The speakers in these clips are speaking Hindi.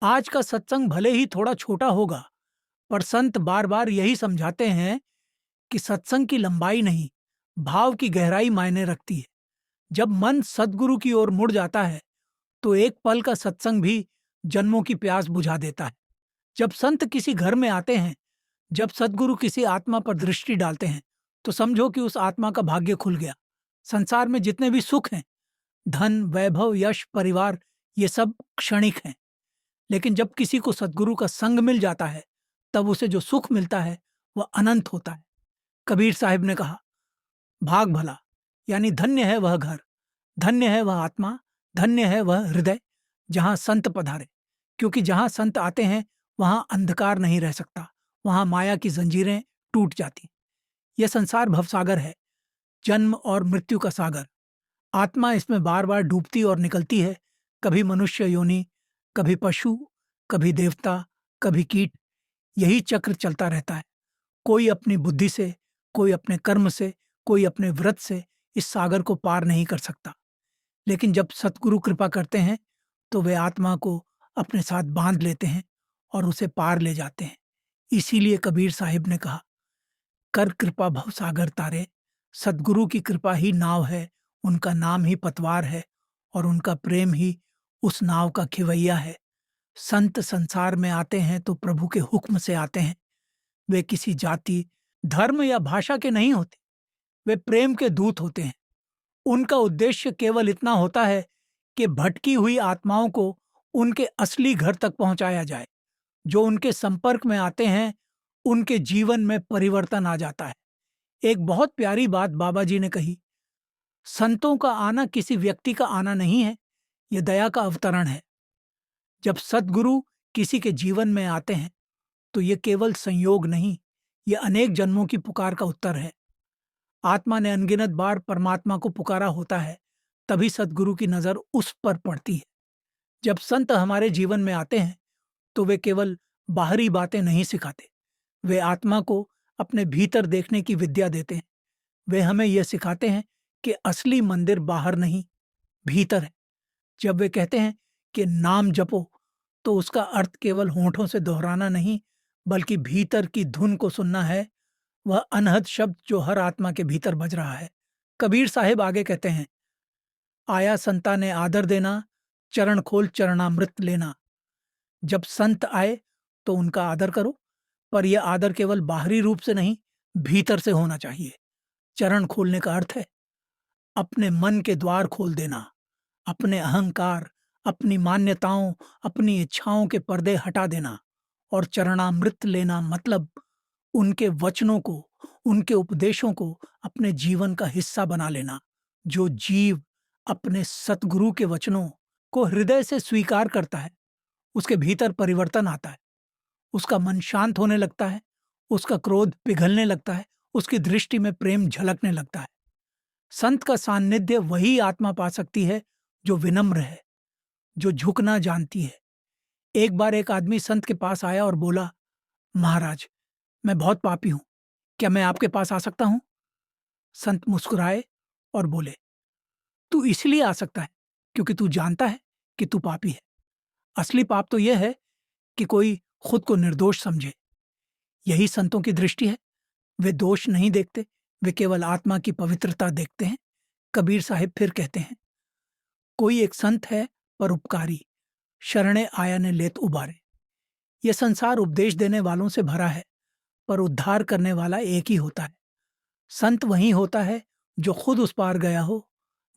आज का सत्संग भले ही थोड़ा छोटा होगा, पर संत बार बार यही समझाते हैं कि सत्संग की लंबाई नहीं, भाव की गहराई मायने रखती है। जब मन सद्गुरु की ओर मुड़ जाता है, तो एक पल का सत्संग भी जन्मों की प्यास बुझा देता है। जब संत किसी घर में आते हैं, जब सद्गुरु किसी आत्मा पर दृष्टि डालते हैं, तो समझो कि उस आत्मा का भाग्य खुल गया। संसार में जितने भी सुख हैं, धन, वैभव, यश, परिवार, ये सब क्षणिक हैं। लेकिन जब किसी को सद्गुरु का संग मिल जाता है, तब उसे जो सुख मिलता है वह अनंत होता है। कबीर साहिब ने कहा, भाग भला, यानी धन्य है वह घर, धन्य है वह आत्मा, धन्य है वह हृदय जहां संत पधारे। क्योंकि जहां संत आते हैं वहां अंधकार नहीं रह सकता, वहां माया की जंजीरें टूट जाती। यह संसार भवसागर है, जन्म और मृत्यु का सागर। आत्मा इसमें बार बार डूबती और निकलती है, कभी मनुष्य योनि, कभी पशु, कभी देवता, कभी कीट। यही चक्र चलता रहता है। कोई अपनी बुद्धि से, कोई अपने कर्म से, कोई अपने व्रत से इस सागर को पार नहीं कर सकता। लेकिन जब सतगुरु कृपा करते हैं, तो वे आत्मा को अपने साथ बांध लेते हैं और उसे पार ले जाते हैं। इसीलिए कबीर साहिब ने कहा, कर कृपा भवसागर तारे। सद्गुरु की कृपा ही नाव है, उनका नाम ही पतवार है, और उनका प्रेम ही उस नाव का खिवैया है। संत संसार में आते हैं तो प्रभु के हुक्म से आते हैं। वे किसी जाति, धर्म या भाषा के नहीं होते, वे प्रेम के दूत होते हैं। उनका उद्देश्य केवल इतना होता है कि भटकी हुई आत्माओं को उनके असली घर तक पहुंचाया जाए। जो उनके संपर्क में आते हैं, उनके जीवन में परिवर्तन आ जाता है। एक बहुत प्यारी बात बाबा जी ने कही, संतों का आना किसी व्यक्ति का आना नहीं है, यह दया का अवतरण है। जब सद्गुरु किसी के जीवन में आते हैं, तो ये केवल संयोग नहीं, ये अनेक जन्मों की पुकार का उत्तर है। आत्मा ने अनगिनत बार परमात्मा को पुकारा होता है, तभी सद्गुरु की नजर उस पर पड़ती है। जब संत हमारे जीवन में आते हैं, तो वे केवल बाहरी बातें नहीं सिखाते, वे आत्मा को अपने भीतर देखने की विद्या देते हैं। वे हमें यह सिखाते हैं कि असली मंदिर बाहर नहीं, भीतर है। जब वे कहते हैं कि नाम जपो, तो उसका अर्थ केवल होंठों से दोहराना नहीं, बल्कि भीतर की धुन को सुनना है, वह अनहद शब्द जो हर आत्मा के भीतर बज रहा है। कबीर साहिब आगे कहते हैं, आया संता ने आदर देना, चरण खोल चरणामृत लेना। जब संत आए तो उनका आदर करो, पर यह आदर केवल बाहरी रूप से नहीं, भीतर से होना चाहिए। चरण खोलने का अर्थ है अपने मन के द्वार खोल देना, अपने अहंकार, अपनी मान्यताओं, अपनी इच्छाओं के पर्दे हटा देना। और चरणामृत लेना मतलब उनके वचनों को, उनके उपदेशों को अपने जीवन का हिस्सा बना लेना। जो जीव अपने सतगुरु के वचनों को हृदय से स्वीकार करता है, उसके भीतर परिवर्तन आता है। उसका मन शांत होने लगता है, उसका क्रोध पिघलने लगता है, उसकी दृष्टि में प्रेम झलकने लगता है। संत का सान्निध्य वही आत्मा पा सकती है जो विनम्र है, जो झुकना जानती है। एक बार एक आदमी संत के पास आया और बोला, महाराज, मैं बहुत पापी हूं, क्या मैं आपके पास आ सकता हूं? संत मुस्कुराए और बोले, तू इसलिए आ सकता है क्योंकि तू जानता है कि तू पापी है। असली पाप तो यह है कि कोई खुद को निर्दोष समझे। यही संतों की दृष्टि है। वे दोष नहीं देखते, वे केवल आत्मा की पवित्रता देखते हैं। कबीर साहिब फिर कहते हैं, कोई एक संत है परोपकारी, शरणे आया ने लेत उबारे। यह संसार उपदेश देने वालों से भरा है, पर उद्धार करने वाला एक ही होता है। संत वही होता है जो खुद उस पार गया हो,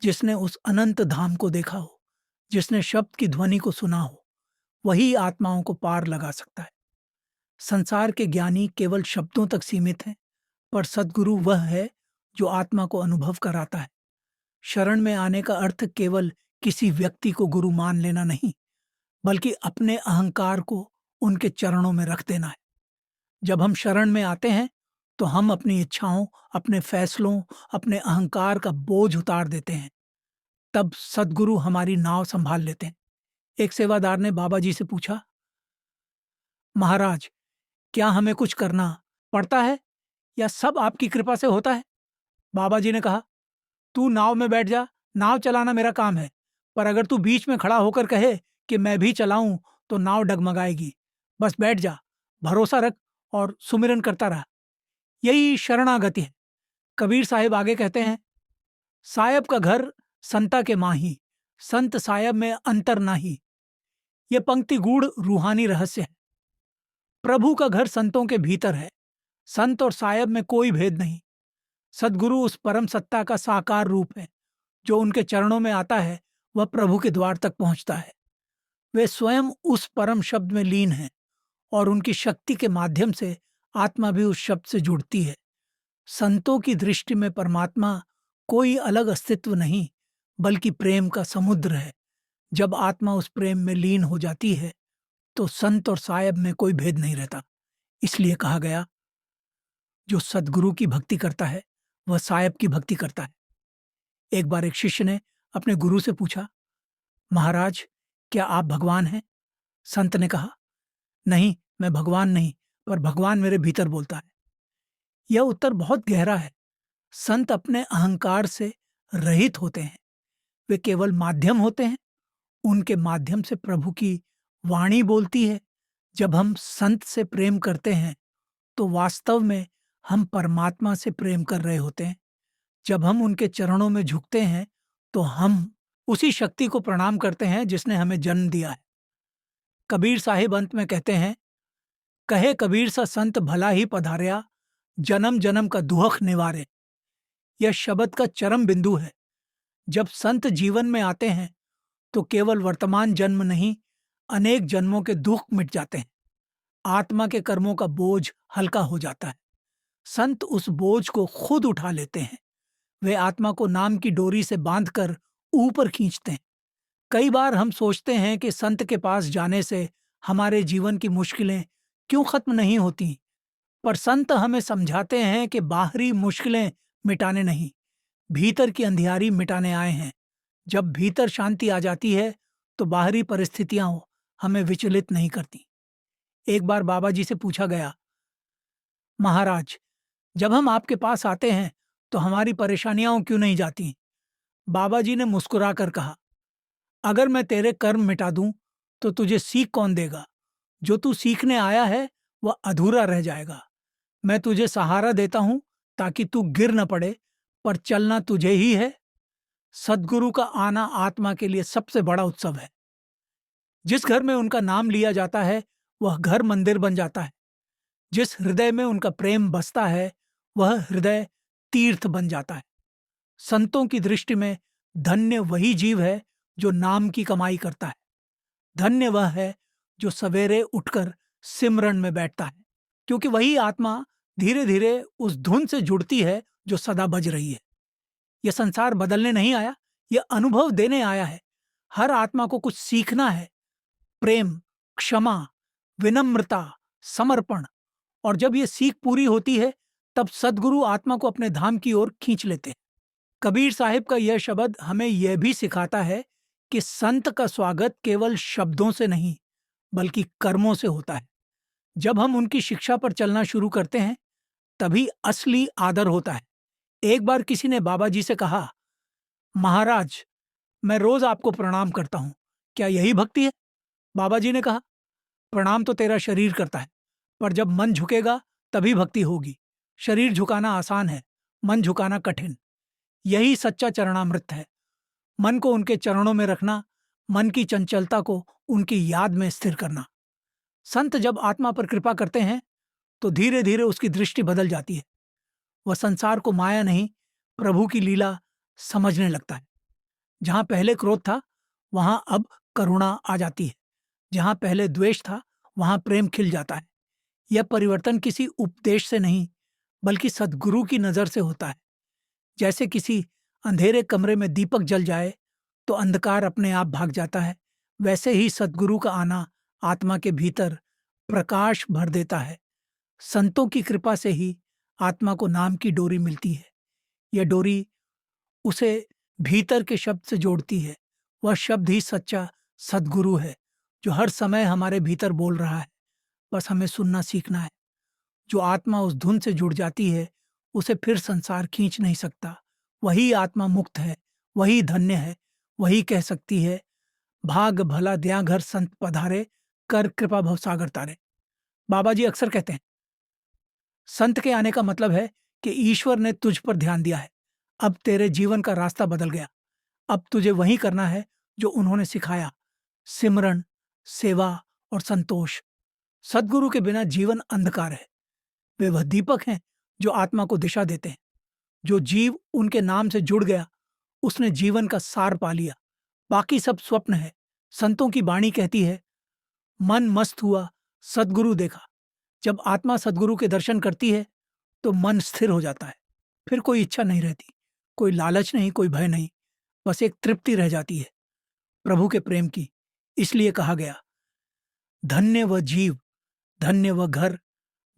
जिसने उस अनंत धाम को देखा हो, जिसने शब्द की ध्वनि को सुना हो। वही आत्माओं को पार लगा सकता है। संसार के ज्ञानी केवल शब्दों तक सीमित हैं, पर सद्गुरु वह है जो आत्मा को अनुभव कराता है। शरण में आने का अर्थ केवल किसी व्यक्ति को गुरु मान लेना नहीं, बल्कि अपने अहंकार को उनके चरणों में रख देना है। जब हम शरण में आते हैं, तो हम अपनी इच्छाओं, अपने फैसलों, अपने अहंकार का बोझ उतार देते हैं। तब सद्गुरु हमारी नाव संभाल लेते हैं। एक सेवादार ने बाबा जी से पूछा, महाराज, क्या हमें कुछ करना पड़ता है या सब आपकी कृपा से होता है? बाबा जी ने कहा, तू नाव में बैठ जा, नाव चलाना मेरा काम है, पर अगर तू बीच में खड़ा होकर कहे कि मैं भी चलाऊं, तो नाव डगमगाएगी। बस बैठ जा, भरोसा रख और सुमिरन करता रहा। यही शरणागति है। कबीर साहिब आगे कहते हैं, सायब का घर संता के माही, संत सायब में अंतर नाही। यह पंक्ति गूढ़ रूहानी रहस्य है। प्रभु का घर संतों के भीतर है। संत और सायब में कोई भेद नहीं। सद्गुरु उस परम सत्ता का साकार रूप है। जो उनके चरणों में आता है वह प्रभु के द्वार तक पहुंचता है। वे स्वयं उस परम शब्द में लीन हैं और उनकी शक्ति के माध्यम से आत्मा भी उस शब्द से जुड़ती है। संतों की दृष्टि में परमात्मा कोई अलग अस्तित्व नहीं, बल्कि प्रेम का समुद्र है। जब आत्मा उस प्रेम में लीन हो जाती है तो संत और सायब में कोई भेद नहीं रहता। इसलिए कहा गया, जो सद्गुरु की भक्ति करता है वह सायब की भक्ति करता है। एक बार एक शिष्य ने अपने गुरु से पूछा, महाराज, क्या आप भगवान हैं? संत ने कहा, नहीं, मैं भगवान नहीं, पर भगवान मेरे भीतर बोलता है। यह उत्तर बहुत गहरा है। संत अपने अहंकार से रहित होते हैं। वे केवल माध्यम होते हैं। उनके माध्यम से प्रभु की वाणी बोलती है। जब हम संत से प्रेम करते हैं तो वास्तव में हम परमात्मा से प्रेम कर रहे होते हैं। जब हम उनके चरणों में झुकते हैं तो हम उसी शक्ति को प्रणाम करते हैं जिसने हमें जन्म दिया है। कबीर साहिब अंत में कहते हैं, कहे कबीर सा संत भला ही पधार्या, जन्म जन्म का दुहख निवारे। यह शब्द का चरम बिंदु है। जब संत जीवन में आते हैं तो केवल वर्तमान जन्म नहीं, अनेक जन्मों के दुख मिट जाते हैं। आत्मा के कर्मों का बोझ हल्का हो जाता है। संत उस बोझ को खुद उठा लेते हैं। वे आत्मा को नाम की डोरी से बांधकर ऊपर खींचते हैं। कई बार हम सोचते हैं कि संत के पास जाने से हमारे जीवन की मुश्किलें क्यों खत्म नहीं होती, पर संत हमें समझाते हैं कि बाहरी मुश्किलें मिटाने नहीं, भीतर की अंधियारी मिटाने आए हैं। जब भीतर शांति आ जाती है तो बाहरी परिस्थितियां हमें विचलित नहीं करती। एक बार बाबा जी से पूछा गया, महाराज, जब हम आपके पास आते हैं तो हमारी परेशानियां क्यों नहीं जाती? बाबा जी ने मुस्कुराकर कहा, अगर मैं तेरे कर्म मिटा दूं तो तुझे सीख कौन देगा? जो तू सीखने आया है वह अधूरा रह जाएगा। मैं तुझे सहारा देता हूं ताकि तू गिर न पड़े, पर चलना तुझे ही है। सद्गुरु का आना आत्मा के लिए सबसे बड़ा उत्सव है। जिस घर में उनका नाम लिया जाता है वह घर मंदिर बन जाता है। जिस हृदय में उनका प्रेम बसता है वह हृदय तीर्थ बन जाता है। संतों की दृष्टि में धन्य वही जीव है जो नाम की कमाई करता है। धन्य वह है जो सवेरे उठकर सिमरन में बैठता है, क्योंकि वही आत्मा धीरे धीरे उस धुन से जुड़ती है जो सदा बज रही है। यह संसार बदलने नहीं आया, यह अनुभव देने आया है। हर आत्मा को कुछ सीखना है, प्रेम, क्षमा, विनम्रता, समर्पण। और जब यह सीख पूरी होती है तब सद्गुरु आत्मा को अपने धाम की ओर खींच लेते हैं। कबीर साहिब का यह शब्द हमें यह भी सिखाता है कि संत का स्वागत केवल शब्दों से नहीं बल्कि कर्मों से होता है। जब हम उनकी शिक्षा पर चलना शुरू करते हैं तभी असली आदर होता है। एक बार किसी ने बाबा जी से कहा, महाराज, मैं रोज आपको प्रणाम करता हूं, क्या यही भक्ति है? बाबा जी ने कहा, प्रणाम तो तेरा शरीर करता है, पर जब मन झुकेगा तभी भक्ति होगी। शरीर झुकाना आसान है, मन झुकाना कठिन। यही सच्चा चरणामृत है। मन को उनके चरणों में रखना, मन की चंचलता को उनकी याद में स्थिर करना। संत जब आत्मा पर कृपा करते हैं तो धीरे धीरे उसकी दृष्टि बदल जाती है। वह संसार को माया नहीं, प्रभु की लीला समझने लगता है। जहां पहले क्रोध था वहां अब करुणा आ जाती है। जहां पहले द्वेष था वहां प्रेम खिल जाता है। यह परिवर्तन किसी उपदेश से नहीं बल्कि सद्गुरु की नजर से होता है। जैसे किसी अंधेरे कमरे में दीपक जल जाए तो अंधकार अपने आप भाग जाता है, वैसे ही सद्गुरु का आना आत्मा के भीतर प्रकाश भर देता है। संतों की कृपा से ही आत्मा को नाम की डोरी मिलती है। यह डोरी उसे भीतर के शब्द से जोड़ती है। वह शब्द ही सच्चा सद्गुरु है जो हर समय हमारे भीतर बोल रहा है। बस हमें सुनना सीखना है। जो आत्मा उस धुन से जुड़ जाती है उसे फिर संसार खींच नहीं सकता। वही आत्मा मुक्त है, वही धन्य है, वही कह सकती है, भाग भला द्या घर संत पधारे, कर कृपा भव सागर तारे। बाबा जी अक्सर कहते हैं, संत के आने का मतलब है कि ईश्वर ने तुझ पर ध्यान दिया है। अब तेरे जीवन का रास्ता बदल गया। अब तुझे वही करना है जो उन्होंने सिखाया, सिमरन, सेवा और संतोष। सद्गुरु के बिना जीवन अंधकार है। वे वह दीपक हैं जो आत्मा को दिशा देते हैं। जो जीव उनके नाम से जुड़ गया, उसने जीवन का सार पा लिया। बाकी सब स्वप्न है। संतों की वाणी कहती है, मन मस्त हुआ, सद्गुरु देखा। जब आत्मा सद्गुरु के दर्शन करती है तो मन स्थिर हो जाता है। फिर कोई इच्छा नहीं रहती, कोई लालच नहीं, कोई भय नहीं। बस एक तृप्ति रह जाती है, प्रभु के प्रेम की। इसलिए कहा गया, धन्य वह जीव, धन्य वह घर,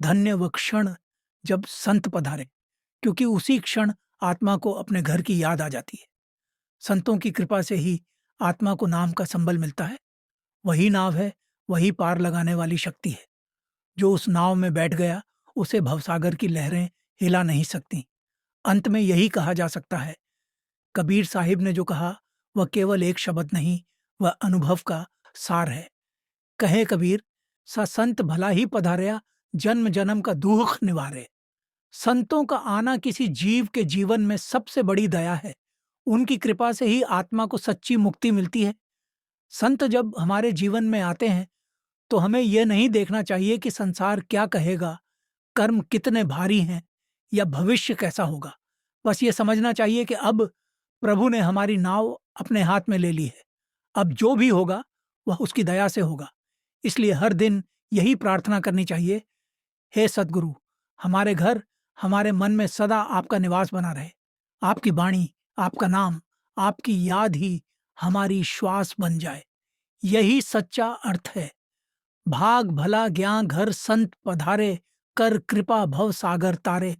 धन्य वह क्षण जब संत पधारे, क्योंकि उसी क्षण आत्मा को अपने घर की याद आ जाती है। संतों की कृपा से ही आत्मा को नाम का संबल मिलता है। वही नाव है, वही पार लगाने वाली शक्ति है। जो उस नाव में बैठ गया, उसे भवसागर की लहरें हिला नहीं सकती। अंत में यही कहा जा सकता है, कबीर साहिब ने जो कहा वह केवल एक शब्द नहीं, वह अनुभव का सार है। कहे कबीर, सा संत भला ही पधारया, जन्म जन्म का दुख निवारे। संतों का आना किसी जीव के जीवन में सबसे बड़ी दया है। उनकी कृपा से ही आत्मा को सच्ची मुक्ति मिलती है। संत जब हमारे जीवन में आते हैं तो हमें यह नहीं देखना चाहिए कि संसार क्या कहेगा, कर्म कितने भारी हैं या भविष्य कैसा होगा। बस ये समझना चाहिए कि अब प्रभु ने हमारी नाव अपने हाथ में ले ली है। अब जो भी होगा वह उसकी दया से होगा। इसलिए हर दिन यही प्रार्थना करनी चाहिए, हे सद्गुरु, हमारे घर, हमारे मन में सदा आपका निवास बना रहे। आपकी वाणी, आपका नाम, आपकी याद ही हमारी श्वास बन जाए। यही सच्चा अर्थ है। भाग भला ज्ञान घर संत पधारे, कर कृपा भव सागर तारे।